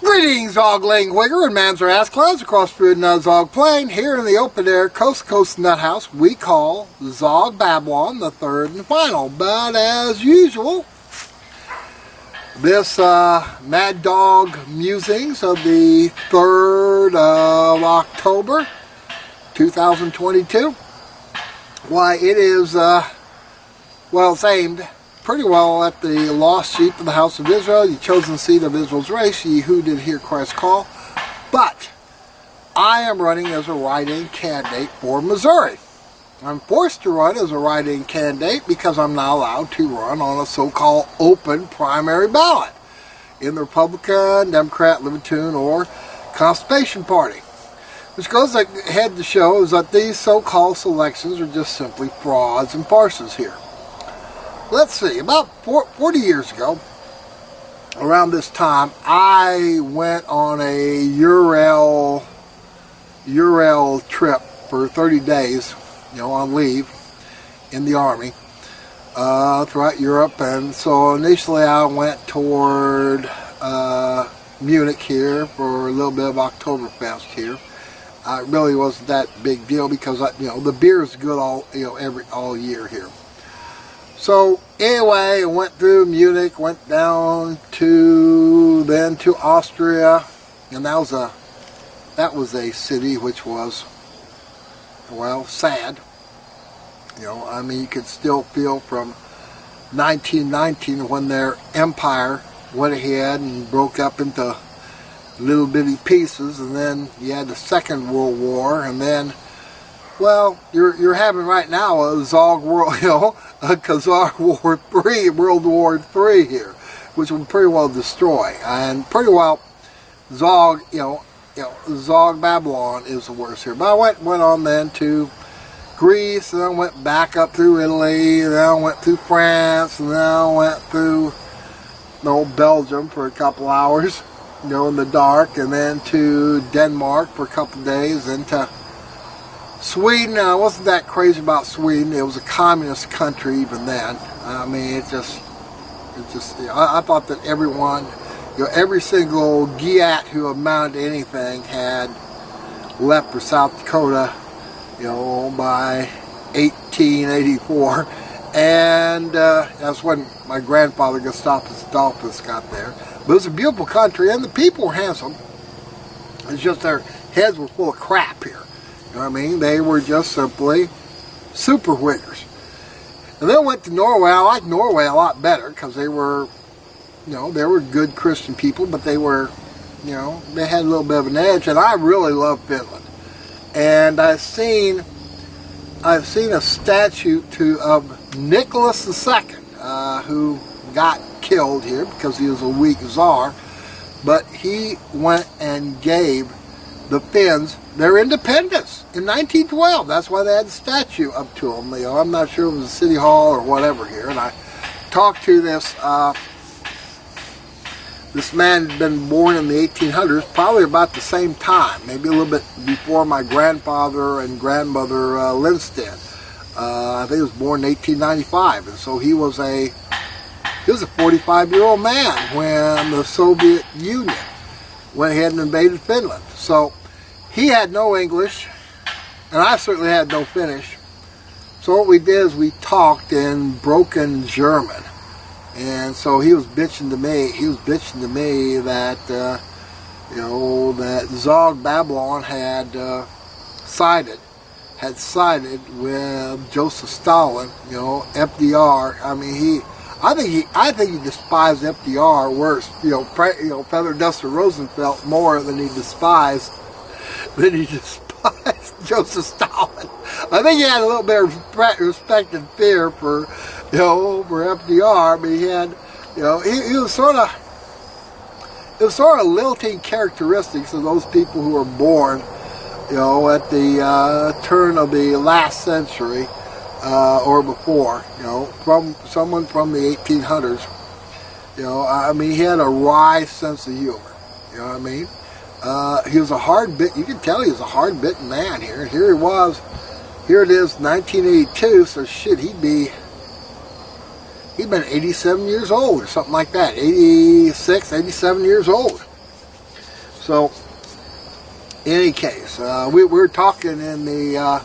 Greetings, Zog-Ling Wigger and Manzer Ass Clowns across Food and Zog Plain. Here in the open air, coast to coast nut house, we call Zog Babylon the third and final. But as usual, this Mad Dog Musings of the 3rd of October 2022. Why, it is, well, it's aimed pretty well at the lost sheep of the house of Israel, the chosen seed of Israel's race, ye who did hear Christ's call. But I am running as a write-in candidate for Missouri. I'm forced to run as a write-in candidate because I'm not allowed to run on a so-called open primary ballot in the Republican, Democrat, Libertarian, or Constipation Party. Which goes ahead to show is that these so-called selections are just simply frauds and farces here. Let's see, about 40 years ago, around this time, I went on a Ural trip for 30 days, on leave in the Army throughout Europe. And so initially I went toward Munich here for a little bit of Oktoberfest here. It really wasn't that big deal because the beer is good all year here. So anyway, I went through Munich, went down to Austria, and that was a city which was, well, sad. You could still feel from 1919 when their empire went ahead and broke up into little bitty pieces, and then you had the Second World War, and then, well, you're having right now a Zog World, a Khazar World War III here, which will pretty well destroy, and pretty well Zog, Zog Babylon is the worst here. But I went on then to Greece, and then I went back up through Italy, and then I went through France, and then I went through Belgium for a couple hours, in the dark, and then to Denmark for a couple days, and to Sweden. I wasn't that crazy about Sweden. It was a communist country even then. I thought that everyone, every single Giat who amounted to anything had left for South Dakota, by 1884. And that's when my grandfather Gustavus Adolphus got there. But it was a beautiful country, and the people were handsome. It's just their heads were full of crap here. They were just simply super Whiggers. And then I went to Norway. I liked Norway a lot better because they were, they were good Christian people, but they were, they had a little bit of an edge. And I really love Finland. And I've seen a statue of Nicholas II, who got killed here because he was a weak czar. But he went and gave the Finns their independence in 1912. That's why they had a statue up to them. I'm not sure if it was a city hall or whatever here. And I talked to this man had been born in the 1800s, probably about the same time, maybe a little bit before my grandfather and grandmother Lindstedt. I think he was born in 1895, and so he was a 45-year-old man when the Soviet Union went ahead and invaded Finland. So he had no English, and I certainly had no Finnish. So what we did is we talked in broken German. And so he was bitching to me that, that Zog Babylon had sided with Joseph Stalin, FDR. I think he despised FDR worse, Feather Duster Roosevelt more than he despised Joseph Stalin. I think he had a little bit of respect and fear for FDR, but he had, he was sort of lilting characteristics of those people who were born, at the turn of the last century or before, from someone from the 1800s. He had a wry sense of humor. He was a you can tell he was a hard-bitten man here. And here he was, here it is, 1982, so shit, he'd been 87 years old or something like that, 86, 87 years old. So, in any case, we were talking in the,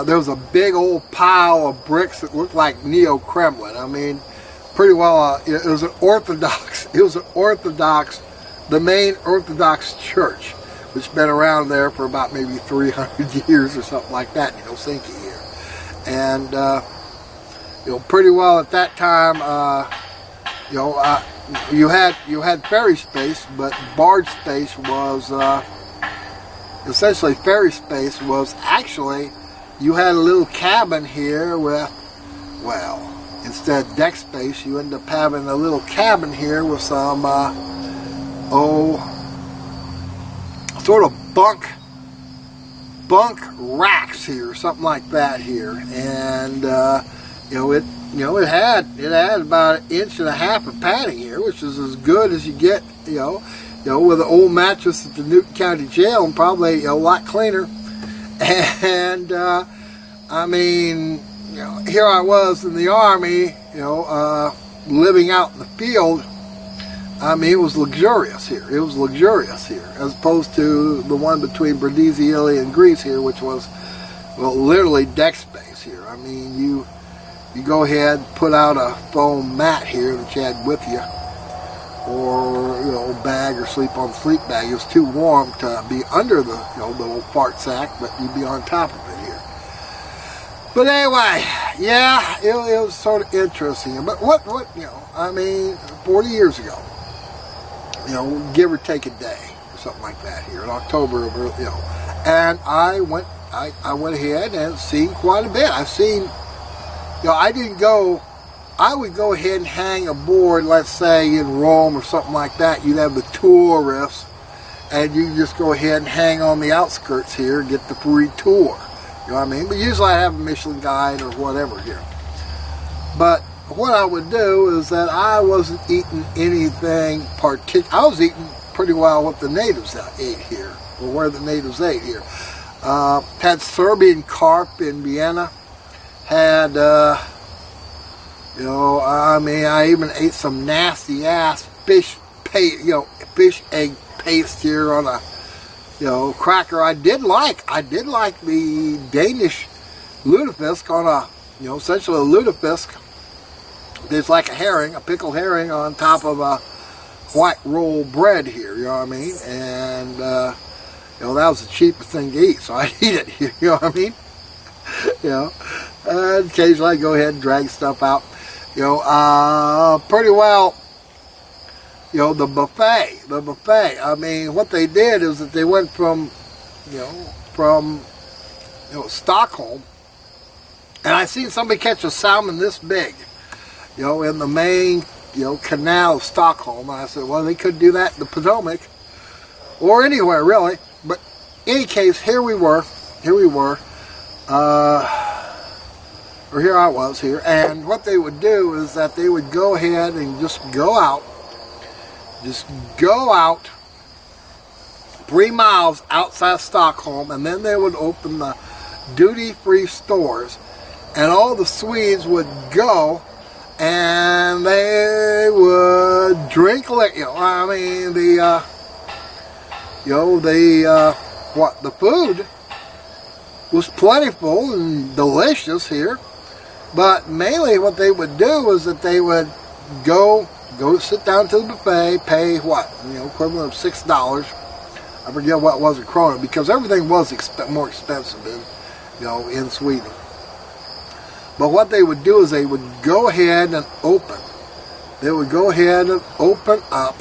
there was a big old pile of bricks that looked like Neo-Kremlin. I mean, pretty well, it was the main Orthodox church, which has been around there for about maybe 300 years or something like that in Helsinki here. And, pretty well at that time, you had ferry space, but barge space was, essentially ferry space was actually, you had a little cabin here with, well, instead of deck space, you end up having a little cabin here with some, sort of bunk racks here, something like that here. And, it had about 1.5 inches of padding here, which is as good as you get, with an old mattress at the Newton County Jail, and probably a lot cleaner. And I mean, here I was in the Army, living out in the field. I mean, it was luxurious here. It was luxurious here, as opposed to the one between Brindisi, Italy, and Greece here, which was, well, literally deck space here. I mean, you go ahead and put out a foam mat here that you had with you, or bag, or sleep on the sleep bag. It was too warm to be under the the little fart sack, but you'd be on top of it here. But anyway, yeah, it was sort of interesting. But what I mean, 40 years ago, give or take a day or something like that here in October of and I went ahead and seen quite a bit. I've seen, I would go ahead and hang a board, let's say in Rome or something like that. You'd have the tourists, and you just go ahead and hang on the outskirts here and get the free tour. You know what I mean? But usually I have a Michelin guide or whatever here. But what I would do is that I wasn't eating anything particular. I was eating pretty well what the natives ate here, or where the natives ate here. Had Serbian carp in Vienna. Had, I mean, I even ate some nasty ass fish egg paste here on a, cracker. I did like the Danish lutefisk on a, essentially a lutefisk. There's like a herring, a pickled herring on top of a white roll bread here, you know what I mean? And, that was the cheapest thing to eat, so I'd eat it, you know what I mean? And occasionally I go ahead and drag stuff out. Pretty well, the buffet. I mean, what they did is that they went from Stockholm, and I seen somebody catch a salmon this big, in the main, canal of Stockholm. And I said, well, they could do that in the Potomac, or anywhere really. But in any case, here we were, or here I was here, and what they would do is that they would go ahead and just go out 3 miles outside Stockholm, and then they would open the duty-free stores, and all the Swedes would go and they would drink liquor. I mean, the food was plentiful and delicious here. But mainly what they would do is that they would go sit down to the buffet, pay what, equivalent of $6. I forget what it was in krona, because everything was more expensive in Sweden. But what they would do is they would go ahead and open. They would go ahead and open up.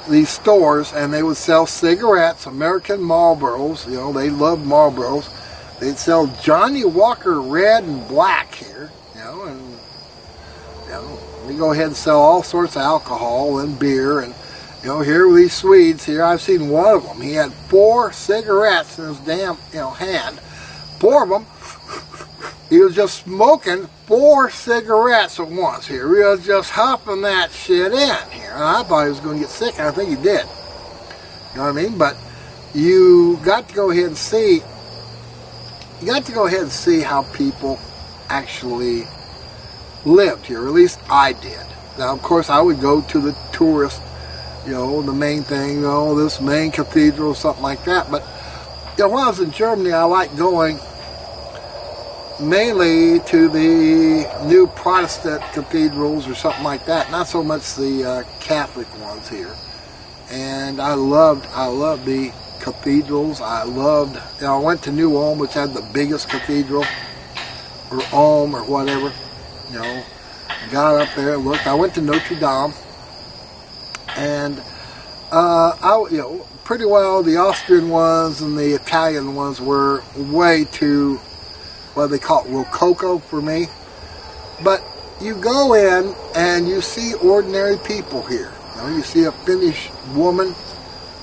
These stores, and they would sell cigarettes, American Marlboros. They loved Marlboros. They'd sell Johnny Walker Red and Black here, and they go ahead and sell all sorts of alcohol and beer. And here were these Swedes here. I've seen one of them. He had 4 cigarettes in his damn hand. 4 of them. He was just smoking 4 cigarettes at once here. He was just huffing that shit in here. And I thought he was going to get sick, and I think he did. You know what I mean? But you got to go ahead and see. You got to go ahead and see how people actually lived here. At least I did. Now, of course, I would go to the tourist, the main thing, this main cathedral, something like that. But when I was in Germany, I liked going mainly to the new Protestant cathedrals or something like that. Not so much the Catholic ones here. And I loved the cathedrals. I went to New Ulm, which had the biggest cathedral, or Ulm, or whatever. Got up there, looked. I went to Notre Dame, and pretty well the Austrian ones and the Italian ones were way too, what they call it, Rococo for me. But you go in and you see ordinary people here. You see a Finnish woman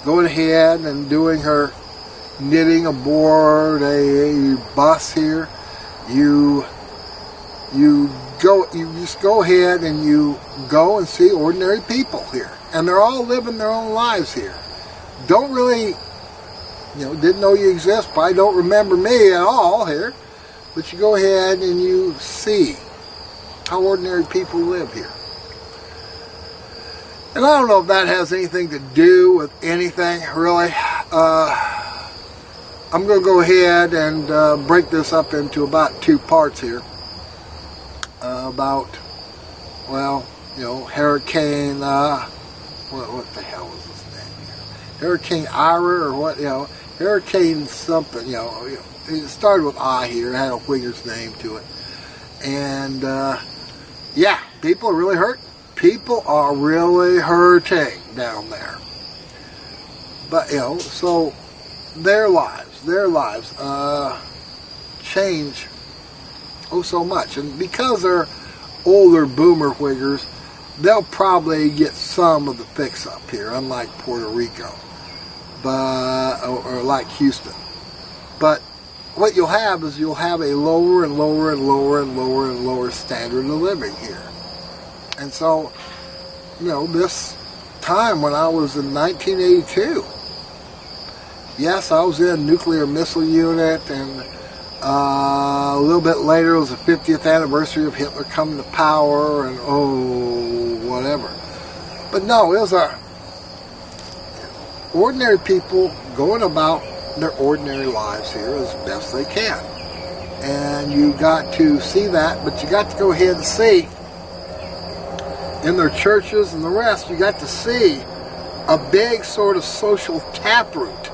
going ahead and doing her knitting aboard a bus here. You just go ahead and you go and see ordinary people here, and they're all living their own lives here. Don't really, didn't know you exist, probably don't remember me at all here, but you go ahead and you see how ordinary people live here. And I don't know if that has anything to do with anything, really. I'm going to go ahead and break this up into about 2 parts here. About, Hurricane, what the hell was his name here? Hurricane Ira, or what, Hurricane something, it started with I here, it had a Wigger's name to it. And, people are really hurt. People are really hurting down there. But, so their lives change so much. And because they're older boomer Wiggers, they'll probably get some of the fix up here, unlike Puerto Rico, or like Houston. But what you'll have is you'll have a lower and lower and lower and lower and lower standard of living here. And so, this time when I was in 1982, yes, I was in a nuclear missile unit, and a little bit later it was the 50th anniversary of Hitler coming to power, and whatever. But no, it was ordinary people going about their ordinary lives here as best they can. And you got to see that, but you got to go ahead and see in their churches and the rest, you got to see a big sort of social taproot.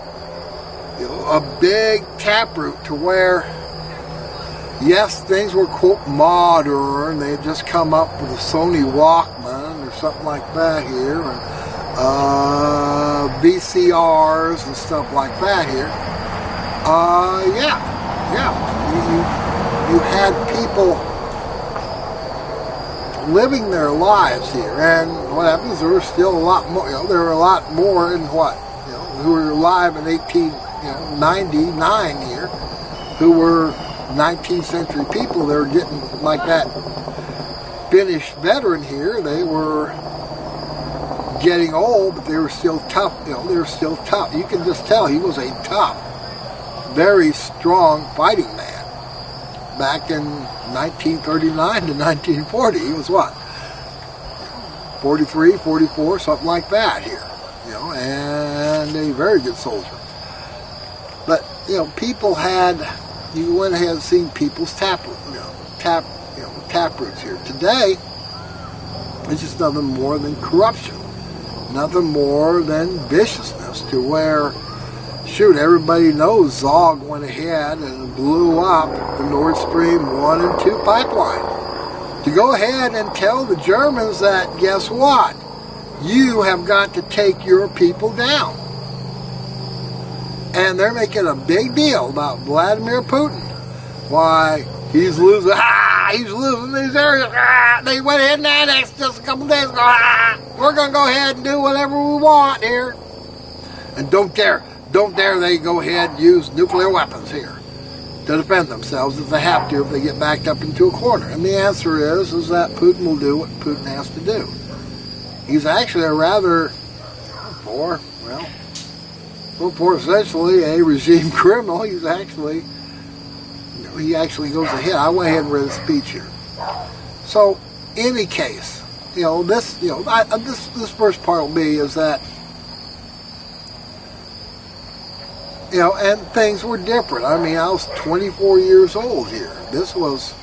A big taproot to where, yes, things were, quote, modern. They had just come up with a Sony Walkman or something like that here, and VCRs and stuff like that here. You had people living their lives here, and what happens? There were still a lot more. There were a lot more in who were alive in 1899 here, who were 19th century people. They were getting like that Finnish veteran here. They were getting old, but they were still tough. They were still tough. You can just tell he was a tough, very strong fighting man. Back in 1939 to 1940, he was what? 43, 44, something like that here. And a very good soldier. But, people you went ahead and seen people's taproots here. Today, it's just nothing more than corruption. Nothing more than viciousness, to where, shoot, everybody knows Zog went ahead and blew up the Nord Stream 1 and 2 pipeline. To go ahead and tell the Germans that, guess what? You have got to take your people down. And they're making a big deal about Vladimir Putin. Why, he's losing, he's losing these areas. They went ahead and annexed just a couple days ago. We're going to go ahead and do whatever we want here. And don't dare they go ahead and use nuclear weapons here to defend themselves if they have to, if they get backed up into a corner. And the answer is that Putin will do what Putin has to do. He's actually a rather, for essentially a regime criminal, he actually goes ahead. I went ahead and read a speech here. So, any case, this, this first part will be is that, and things were different. I mean, I was 24 years old here. This was,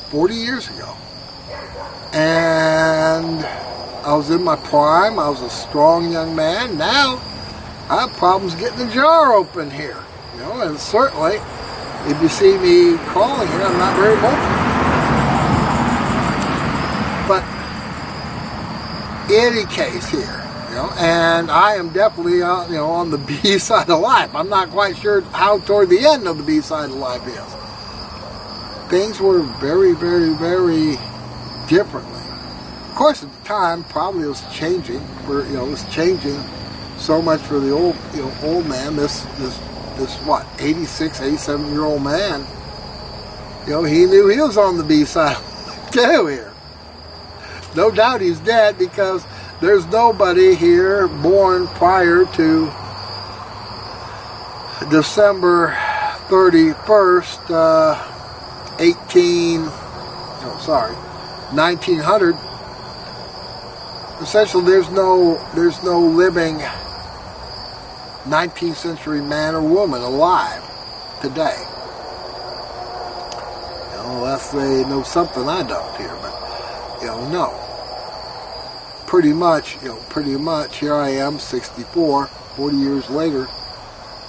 40 years ago. And I was in my prime. I was a strong young man. Now, I have problems getting the jar open here. And certainly, if you see me crawling here, I'm not very mobile. But, any case here, and I am definitely, on the B side of life. I'm not quite sure how toward the end of the B side of life is. Things were very, very, very differently. Of course, at the time, probably it was changing. It was changing so much for the old man. This what, 86, 87-year-old man. He knew he was on the B side too here. No doubt he's dead, because there's nobody here born prior to December 31st, 1900. Essentially, there's no living 19th century man or woman alive today. Unless they know something I don't here, but no. Pretty much, here I am, 64, 40 years later,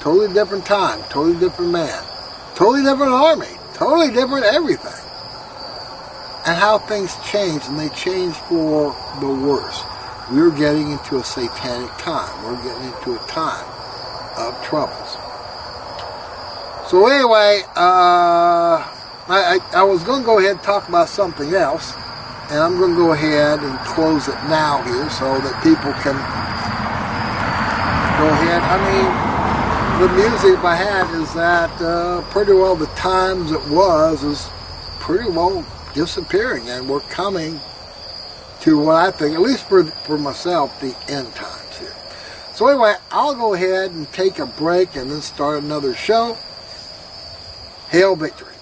totally different time, totally different man, totally different army, totally different everything. And how things change, and they change for the worse. We're getting into a satanic time. We're getting into a time of troubles. So anyway, I was going to go ahead and talk about something else. And I'm going to go ahead and close it now here so that people can go ahead. I mean, the music I had is that pretty well the times it was is pretty well disappearing. And we're coming to what I think, at least for myself, the end times here. So anyway, I'll go ahead and take a break and then start another show. Hail victory.